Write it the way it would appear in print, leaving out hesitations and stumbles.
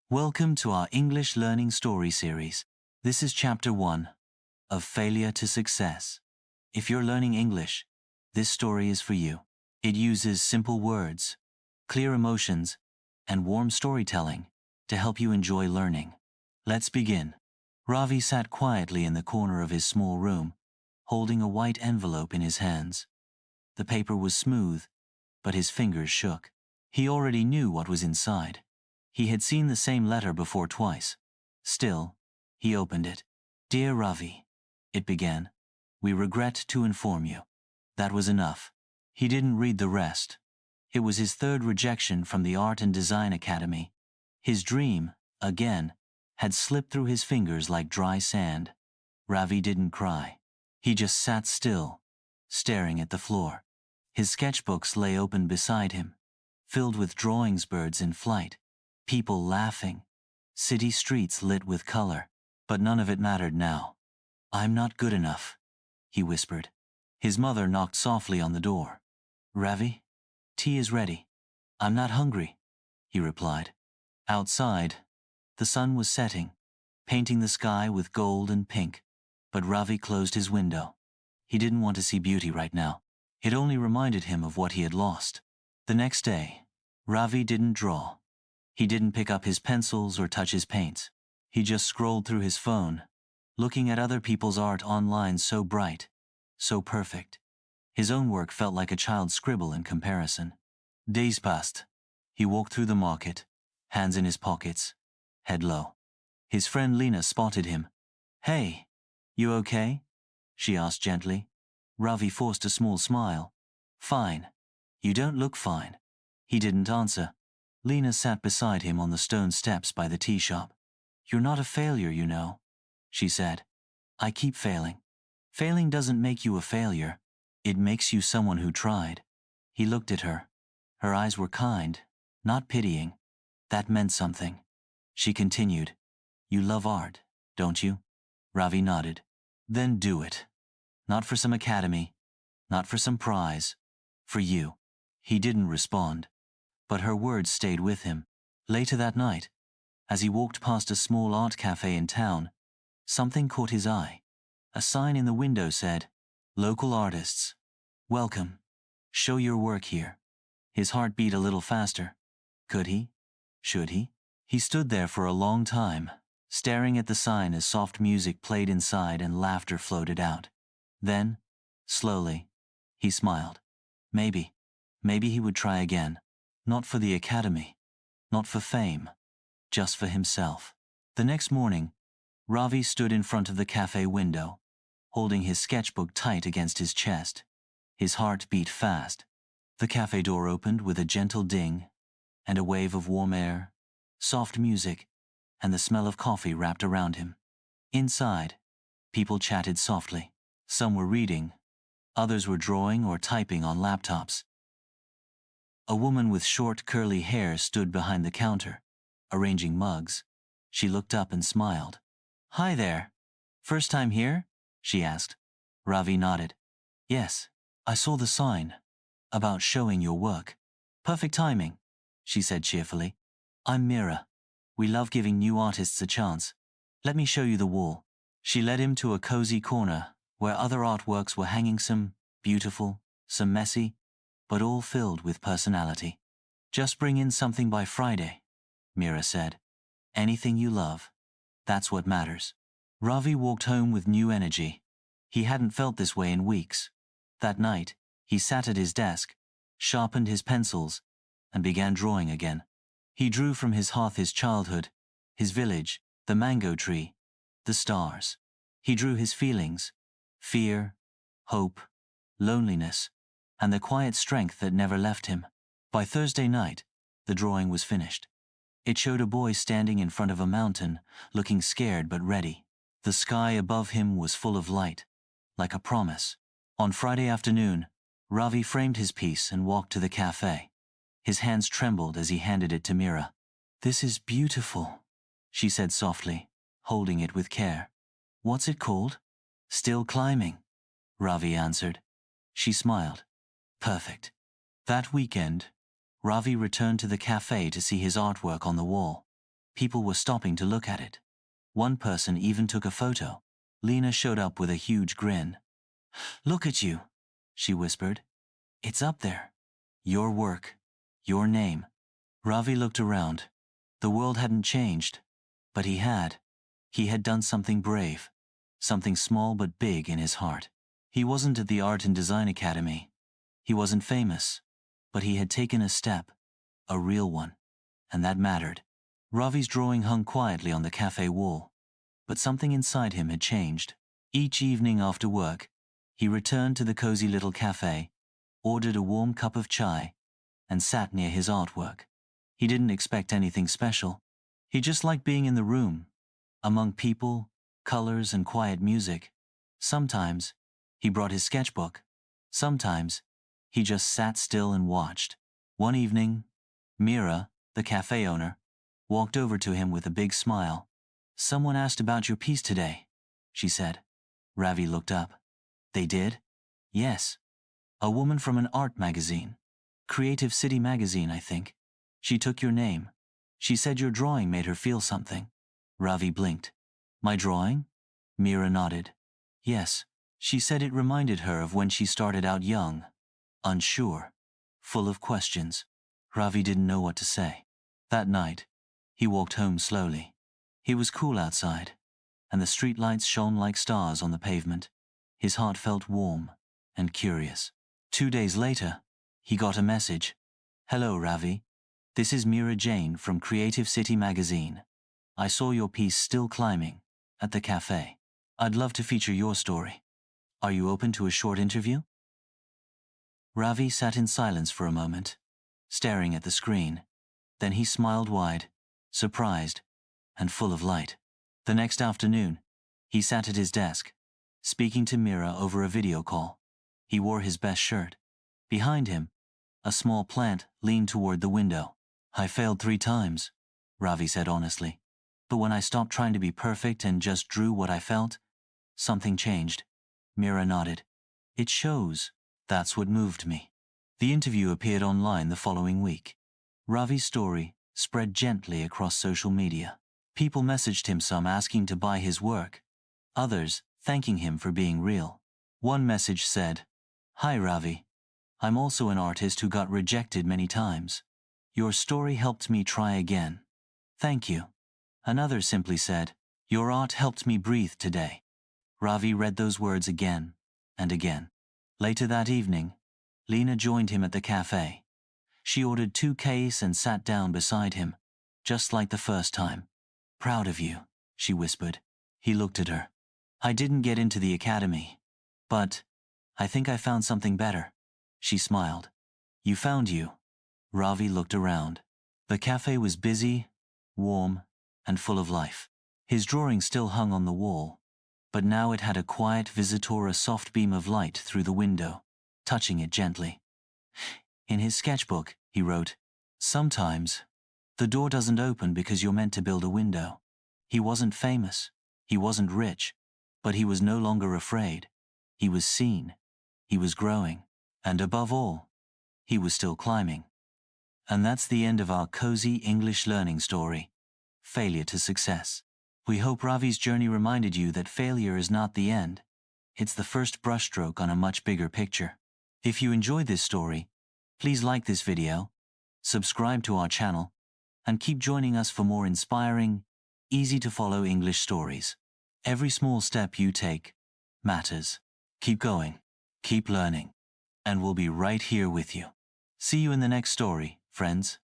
Welcome to our English Learning Story Series. This is Chapter 1 of Failure to Success. If you're learning English, this story is for you. It uses simple words, clear emotions, and warm storytelling to help you enjoy learning. Let's begin. Ravi sat quietly in the corner of his small room, holding a white envelope in his hands. The paper was smooth, but his fingers shook. He already knew what was inside. He had seen the same letter before twice. Still, he opened it. "Dear Ravi," it began, "we regret to inform you." That was enough. He didn't read the rest. It was his third rejection from the Art and Design Academy. His dream, again, had slipped through his fingers like dry sand. Ravi didn't cry. He just sat still, staring at the floor. His sketchbooks lay open beside him, filled with drawings, birds in flight, people laughing, city streets lit with color, but none of it mattered now. "I'm not good enough," he whispered. His mother knocked softly on the door. "Ravi, tea is ready." "I'm not hungry," he replied. Outside, the sun was setting, painting the sky with gold and pink, but Ravi closed his window. He didn't want to see beauty right now. It only reminded him of what he had lost. The next day, Ravi didn't draw. He didn't pick up his pencils or touch his paints. He just scrolled through his phone, looking at other people's art online, so bright, so perfect. His own work felt like a child's scribble in comparison. Days passed. He walked through the market, hands in his pockets, head low. His friend Lena spotted him. "Hey, you okay?" she asked gently. Ravi forced a small smile. "Fine. You don't look fine." He didn't answer. Lena sat beside him on the stone steps by the tea shop. "You're not a failure, you know," she said. "I keep failing." "Failing doesn't make you a failure. It makes you someone who tried." He looked at her. Her eyes were kind, not pitying. That meant something. She continued, "You love art, don't you?" Ravi nodded. "Then do it. Not for some academy, not for some prize. For you." He didn't respond, but her words stayed with him. Later that night, as he walked past a small art cafe in town, something caught his eye. A sign in the window said, "Local artists. Welcome. Show your work here." His heart beat a little faster. Could he? Should he? He stood there for a long time, staring at the sign as soft music played inside and laughter floated out. Then, slowly, he smiled. Maybe he would try again. Not for the academy, not for fame, just for himself. The next morning, Ravi stood in front of the cafe window, holding his sketchbook tight against his chest. His heart beat fast. The cafe door opened with a gentle ding, and a wave of warm air, soft music, and the smell of coffee wrapped around him. Inside, people chatted softly. Some were reading, others were drawing or typing on laptops. A woman with short, curly hair stood behind the counter, arranging mugs. She looked up and smiled. "Hi there. First time here?" she asked. Ravi nodded. "Yes, I saw the sign about showing your work." "Perfect timing," she said cheerfully. "I'm Mira. We love giving new artists a chance. Let me show you the wall." She led him to a cozy corner where other artworks were hanging, some beautiful, some messy, but all filled with personality. "Just bring in something by Friday," Mira said. "Anything you love. That's what matters." Ravi walked home with new energy. He hadn't felt this way in weeks. That night, he sat at his desk, sharpened his pencils, and began drawing again. He drew from his hearth his childhood, his village, the mango tree, the stars. He drew his feelings, fear, hope, loneliness, and the quiet strength that never left him. By Thursday night, the drawing was finished. It showed a boy standing in front of a mountain, looking scared but ready. The sky above him was full of light, like a promise. On Friday afternoon, Ravi framed his piece and walked to the cafe. His hands trembled as he handed it to Mira. "This is beautiful," she said softly, holding it with care. "What's it called?" "Still Climbing," Ravi answered. She smiled. "Perfect." That weekend, Ravi returned to the cafe to see his artwork on the wall. People were stopping to look at it. One person even took a photo. Lena showed up with a huge grin. "Look at you," she whispered. "It's up there. Your work. Your name." Ravi looked around. The world hadn't changed, but he had. He had done something brave, something small but big in his heart. He wasn't at the Art and Design Academy. He wasn't famous, but he had taken a step, a real one, and that mattered. Ravi's drawing hung quietly on the cafe wall, but something inside him had changed. Each evening after work, he returned to the cozy little cafe, ordered a warm cup of chai, and sat near his artwork. He didn't expect anything special. He just liked being in the room, among people, colors, and quiet music. Sometimes, he brought his sketchbook. Sometimes, he just sat still and watched. One evening, Mira, the cafe owner, walked over to him with a big smile. "Someone asked about your piece today," she said. Ravi looked up. "They did?" "Yes. A woman from an art magazine. Creative City magazine, I think. She took your name. She said your drawing made her feel something." Ravi blinked. "My drawing?" Mira nodded. "Yes. She said it reminded her of when she started out young, unsure, full of questions." Ravi didn't know what to say. That night, he walked home slowly. It was cool outside, and the streetlights shone like stars on the pavement. His heart felt warm and curious. 2 days later, he got a message. "Hello, Ravi. This is Mira Jain from Creative City magazine. I saw your piece Still Climbing at the cafe. I'd love to feature your story. Are you open to a short interview?" Ravi sat in silence for a moment, staring at the screen. Then he smiled wide, surprised, and full of light. The next afternoon, he sat at his desk, speaking to Mira over a video call. He wore his best shirt. Behind him, a small plant leaned toward the window. "I failed 3 times, Ravi said honestly. "But when I stopped trying to be perfect and just drew what I felt, something changed." Mira nodded. "It shows. That's what moved me." The interview appeared online the following week. Ravi's story spread gently across social media. People messaged him, some asking to buy his work, others thanking him for being real. One message said, "Hi Ravi. I'm also an artist who got rejected many times. Your story helped me try again. Thank you." Another simply said, "Your art helped me breathe today." Ravi read those words again and again. Later that evening, Lena joined him at the cafe. She ordered 2 cakes and sat down beside him, just like the first time. "Proud of you," she whispered. He looked at her. "I didn't get into the academy, but I think I found something better." She smiled. "You found you." Ravi looked around. The cafe was busy, warm, and full of life. His drawing still hung on the wall, but now it had a quiet visitor, a soft beam of light through the window, touching it gently. In his sketchbook, he wrote, "Sometimes, the door doesn't open because you're meant to build a window." He wasn't famous, he wasn't rich, but he was no longer afraid. He was seen, he was growing, and above all, he was still climbing. And that's the end of our cozy English learning story, Failure to Success. We hope Ravi's journey reminded you that failure is not the end. It's the first brushstroke on a much bigger picture. If you enjoyed this story, please like this video, subscribe to our channel, and keep joining us for more inspiring, easy-to-follow English stories. Every small step you take matters. Keep going, keep learning, and we'll be right here with you. See you in the next story, friends.